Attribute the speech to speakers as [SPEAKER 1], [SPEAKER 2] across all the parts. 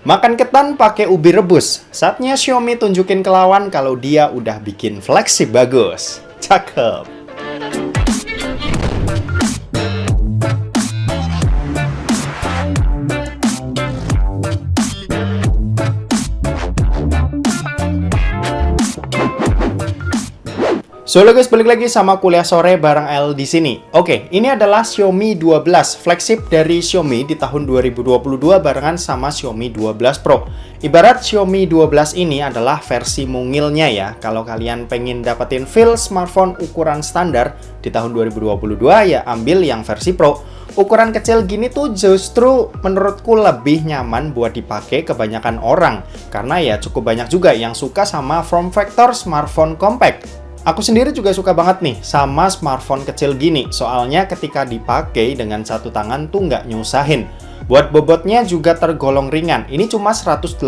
[SPEAKER 1] Makan ketan pakai ubi rebus. Saatnya Xiaomi tunjukin ke lawan kalau dia udah bikin flagship bagus. Cakep. So halo guys, balik lagi sama kuliah sore bareng L di sini. Oke, ini adalah Xiaomi 12, flagship dari Xiaomi di tahun 2022 barengan sama Xiaomi 12 Pro. Ibarat Xiaomi 12 ini adalah versi mungilnya ya. Kalau kalian pengen dapetin feel smartphone ukuran standar di tahun 2022 ya ambil yang versi Pro. Ukuran kecil gini tuh justru menurutku lebih nyaman buat dipakai kebanyakan orang. Karena ya cukup banyak juga yang suka sama form factor smartphone compact. Aku sendiri juga suka banget nih sama smartphone kecil gini, soalnya ketika dipakai dengan satu tangan tuh nggak nyusahin. Buat bobotnya juga tergolong ringan, ini cuma 180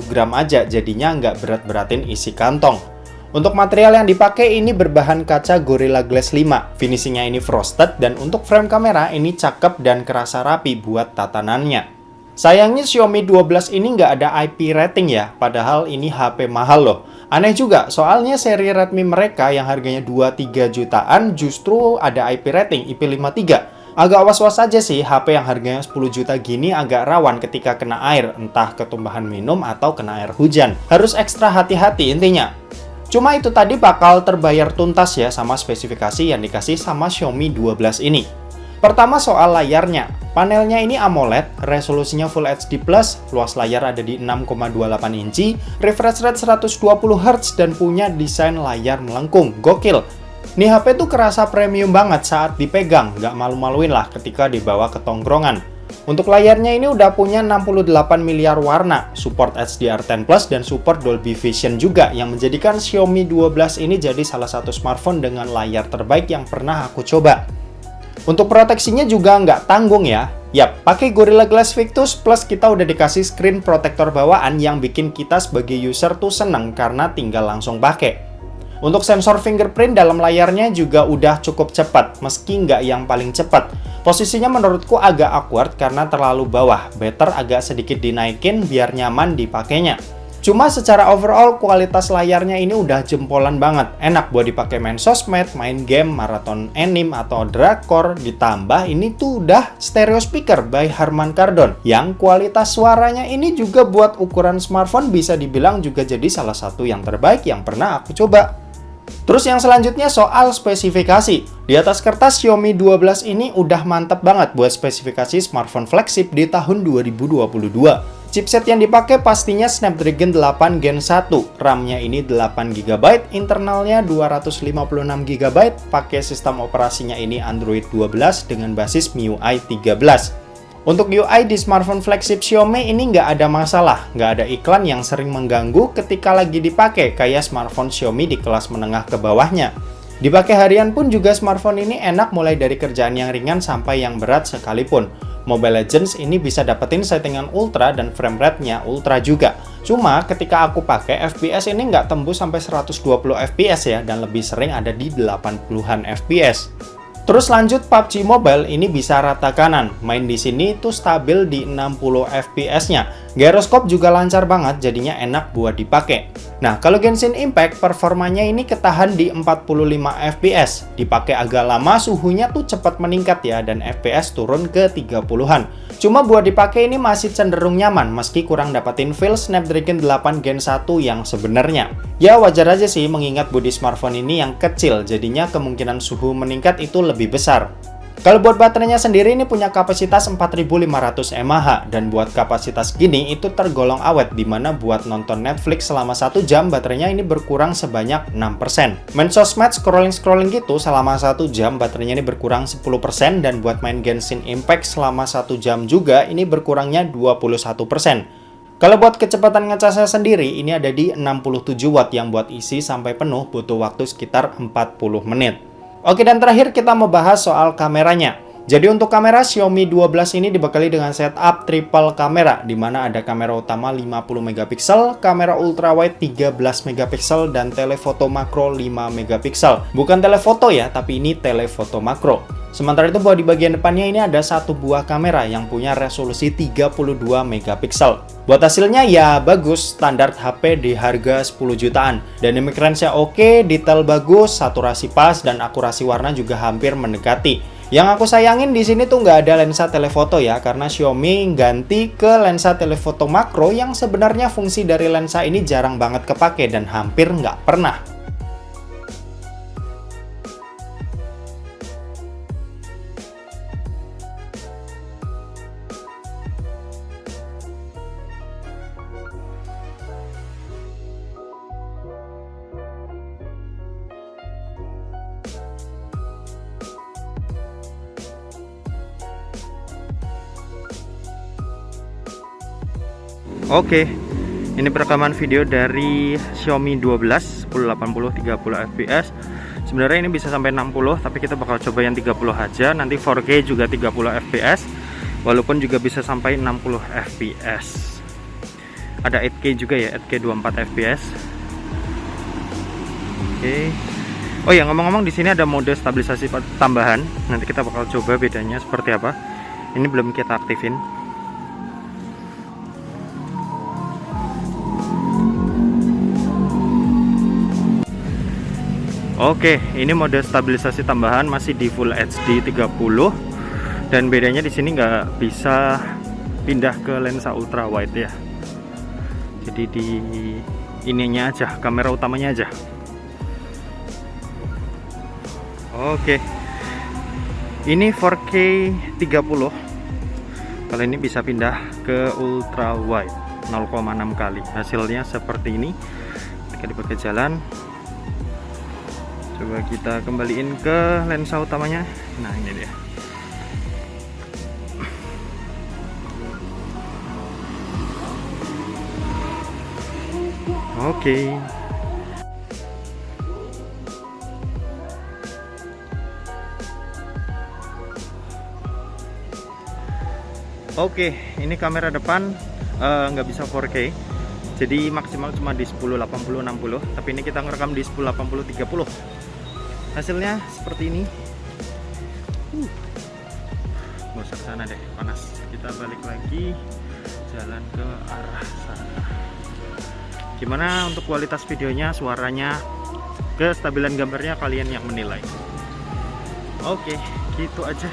[SPEAKER 1] gram aja, jadinya nggak berat-beratin isi kantong. Untuk material yang dipakai ini berbahan kaca Gorilla Glass 5, finishingnya ini frosted, dan untuk frame kamera ini cakep dan kerasa rapi buat tatanannya. Sayangnya Xiaomi 12 ini nggak ada IP rating ya, padahal ini HP mahal loh. Aneh juga, soalnya seri Redmi mereka yang harganya 2-3 jutaan justru ada IP rating, IP53. Agak was-was aja sih, HP yang harganya 10 juta gini agak rawan ketika kena air, entah ketumbahan minum atau kena air hujan. Harus ekstra hati-hati intinya. Cuma itu tadi bakal terbayar tuntas ya sama spesifikasi yang dikasih sama Xiaomi 12 ini. Pertama soal layarnya. Panelnya ini AMOLED, resolusinya Full HD+, luas layar ada di 6,28 inci, refresh rate 120 Hz dan punya desain layar melengkung. Gokil! Nih HP tuh kerasa premium banget saat dipegang, nggak malu-maluin lah ketika dibawa ke tongkrongan. Untuk layarnya ini udah punya 68 miliar warna, support HDR10+, dan support Dolby Vision juga, yang menjadikan Xiaomi 12 ini jadi salah satu smartphone dengan layar terbaik yang pernah aku coba. Untuk proteksinya juga nggak tanggung ya. Yap, pakai Gorilla Glass Victus plus kita udah dikasih screen protector bawaan yang bikin kita sebagai user tuh seneng karena tinggal langsung pakai. Untuk sensor fingerprint dalam layarnya juga udah cukup cepat, meski nggak yang paling cepat. Posisinya menurutku agak awkward karena terlalu bawah, better agak sedikit dinaikin biar nyaman dipakainya. Cuma secara overall kualitas layarnya ini udah jempolan banget. Enak buat dipakai main sosmed, main game, maraton anime, atau drakor. Ditambah ini tuh udah stereo speaker by Harman Kardon. Yang kualitas suaranya ini juga buat ukuran smartphone bisa dibilang juga jadi salah satu yang terbaik yang pernah aku coba. Terus yang selanjutnya soal spesifikasi. Di atas kertas Xiaomi 12 ini udah mantep banget buat spesifikasi smartphone flagship di tahun 2022. Chipset yang dipakai pastinya Snapdragon 8 Gen 1, RAM-nya ini 8GB, internalnya 256GB, pakai sistem operasinya ini Android 12 dengan basis MIUI 13. Untuk UI di smartphone flagship Xiaomi ini nggak ada masalah, nggak ada iklan yang sering mengganggu ketika lagi dipakai, kayak smartphone Xiaomi di kelas menengah ke bawahnya. Dipakai harian pun juga smartphone ini enak mulai dari kerjaan yang ringan sampai yang berat sekalipun. Mobile Legends ini bisa dapetin settingan ultra dan frame rate-nya ultra juga. Cuma ketika aku pakai FPS ini nggak tembus sampai 120 FPS ya, dan lebih sering ada di 80-an FPS. Terus lanjut PUBG Mobile ini bisa rata kanan, main di sini tuh stabil di 60 FPS-nya. Gyroscope juga lancar banget, jadinya enak buat dipakai. Nah, kalau Genshin Impact performanya ini ketahan di 45 FPS. Dipakai agak lama, suhunya tuh cepat meningkat ya, dan FPS turun ke 30-an. Cuma buat dipakai ini masih cenderung nyaman, meski kurang dapetin feel Snapdragon 8 Gen 1 yang sebenarnya. Ya wajar aja sih mengingat bodi smartphone ini yang kecil, jadinya kemungkinan suhu meningkat itu lebih besar. Kalau buat baterainya sendiri ini punya kapasitas 4500 mAh, dan buat kapasitas gini itu tergolong awet, dimana buat nonton Netflix selama 1 jam baterainya ini berkurang sebanyak 6%. Main sosmed scrolling gitu selama 1 jam baterainya ini berkurang 10%, dan buat main Genshin Impact selama 1 jam juga ini berkurangnya 21%. Kalau buat kecepatan ngecasnya sendiri ini ada di 67 watt yang buat isi sampai penuh butuh waktu sekitar 40 menit. Oke, dan terakhir kita mau bahas soal kameranya. Jadi untuk kamera Xiaomi 12 ini dibekali dengan setup triple kamera, di mana ada kamera utama 50 megapiksel, kamera ultrawide 13 megapiksel, dan telefoto makro 5 megapiksel. Bukan telefoto ya, tapi ini telefoto makro. Sementara itu buat di bagian depannya ini ada satu buah kamera yang punya resolusi 32 megapiksel. Buat hasilnya ya bagus, standar HP di harga 10 jutaan. Dynamic range-nya oke, detail bagus, saturasi pas, dan akurasi warna juga hampir mendekati. Yang aku sayangin di sini tuh nggak ada lensa telefoto ya, karena Xiaomi ganti ke lensa telefoto makro yang sebenarnya fungsi dari lensa ini jarang banget kepake dan hampir nggak pernah. Oke, ini perekaman video dari Xiaomi 12 1080 30 fps. Sebenarnya ini bisa sampai 60, tapi kita bakal coba yang 30 aja. Nanti 4K juga 30 fps, walaupun juga bisa sampai 60 fps. Ada 8K juga ya, 8K 24 fps. Oke. Oh ya, ngomong-ngomong di sini ada mode stabilisasi tambahan. Nanti kita bakal coba bedanya seperti apa. Ini belum kita aktifin. Oke, ini mode stabilisasi tambahan masih di Full HD 30, dan bedanya di sini nggak bisa pindah ke lensa ultra wide ya. Jadi di ininya aja, kamera utamanya aja. Oke, ini 4K 30. Kalau ini bisa pindah ke ultra wide 0,6 kali. Hasilnya seperti ini. Ketika dipakai jalan. Coba kita kembaliin ke lensa utamanya. Nah, ini dia. Oke. Oke, ini kamera depan nggak bisa 4K. Jadi maksimal cuma di 1080-60, tapi ini kita ngerekam di 1080-30. Hasilnya seperti ini. Gak usah sana deh, panas. Kita balik lagi, jalan ke arah sana. Gimana untuk kualitas videonya, suaranya, kestabilan gambarnya, kalian yang menilai. Oke, gitu aja.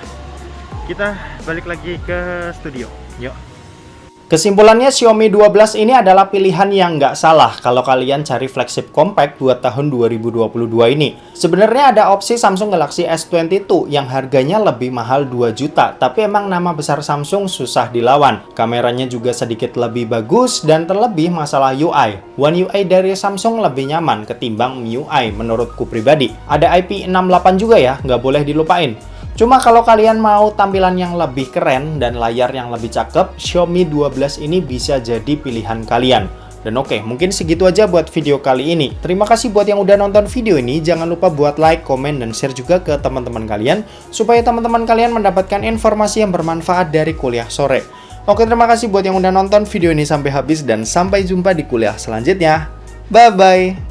[SPEAKER 1] Kita balik lagi ke studio. Yuk. Kesimpulannya, Xiaomi 12 ini adalah pilihan yang nggak salah kalau kalian cari flagship compact buat tahun 2022 ini. Sebenarnya ada opsi Samsung Galaxy S22 yang harganya lebih mahal 2 juta, tapi emang nama besar Samsung susah dilawan. Kameranya juga sedikit lebih bagus, dan terlebih masalah UI. One UI dari Samsung lebih nyaman ketimbang MIUI menurutku pribadi. Ada IP68 juga ya, nggak boleh dilupain. Cuma kalau kalian mau tampilan yang lebih keren dan layar yang lebih cakep, Xiaomi 12 ini bisa jadi pilihan kalian. Dan oke, mungkin segitu aja buat video kali ini. Terima kasih buat yang udah nonton video ini. Jangan lupa buat like, komen, dan share juga ke teman-teman kalian, supaya teman-teman kalian mendapatkan informasi yang bermanfaat dari kuliah sore. Oke, terima kasih buat yang udah nonton video ini sampai habis, dan sampai jumpa di kuliah selanjutnya. Bye-bye!